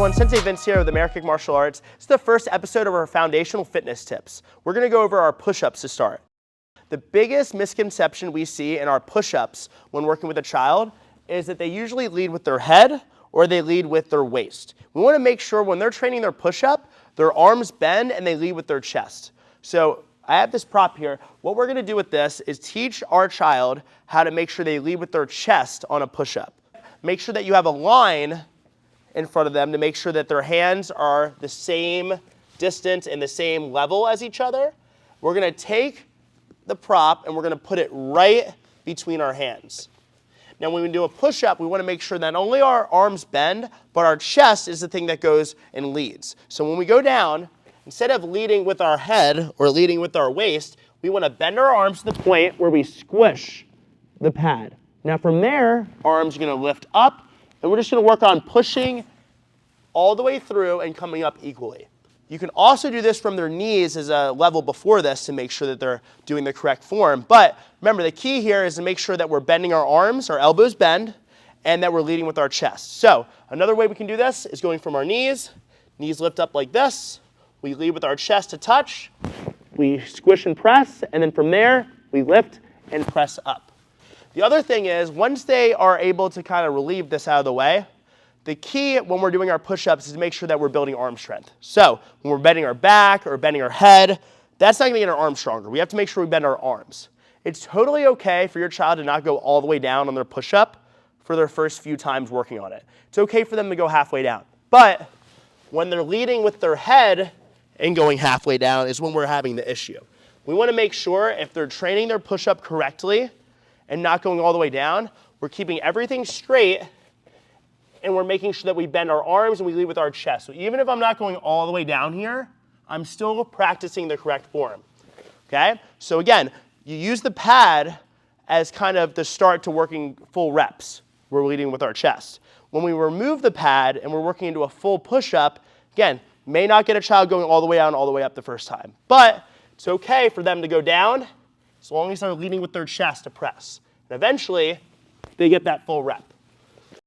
everyone, Sensei Vince here with Amerikick Martial Arts. This is the first episode of our foundational fitness tips. We're going to go over our push-ups to start. The biggest misconception we see in our push-ups when working with a child is that they usually lead with their head or they lead with their waist. We want to make sure when they're training their push-up, their arms bend and they lead with their chest. So I have this prop here. What we're going to do with this is teach our child how to make sure they lead with their chest on a push-up. Make sure that you have a line in front of them to make sure that their hands are the same distance and the same level as each other. We're going to take the prop and we're going to put it right between our hands. Now when we do a push-up, we want to make sure that not only our arms bend, but our chest is the thing that goes and leads. So when we go down, instead of leading with our head or leading with our waist, we want to bend our arms to the point where we squish the pad. Now from there, our arms are going to lift up, and we're just going to work on pushing all the way through and coming up equally. You can also do this from their knees as a level before this to make sure that they're doing the correct form. But remember, the key here is to make sure that we're bending our arms, our elbows bend, and that we're leading with our chest. So another way we can do this is going from our knees lift up like this. We lead with our chest to touch. We squish and press, and then from there, we lift and press up. The other thing is, once they are able to kind of relieve this out of the way, the key when we're doing our push-ups is to make sure that we're building arm strength. So when we're bending our back or bending our head, that's not going to get our arms stronger. We have to make sure we bend our arms. It's totally okay for your child to not go all the way down on their push-up for their first few times working on it. It's okay for them to go halfway down. But when they're leading with their head and going halfway down is when we're having the issue. We want to make sure if they're training their push-up correctly and not going all the way down, we're keeping everything straight and we're making sure that we bend our arms and we lead with our chest. So even if I'm not going all the way down here, I'm still practicing the correct form. Okay? So again, you use the pad as kind of the start to working full reps. We're leading with our chest. When we remove the pad and we're working into a full push-up, again, may not get a child going all the way down, all the way up the first time. But it's okay for them to go down as long as they're leading with their chest to press. And eventually, they get that full rep.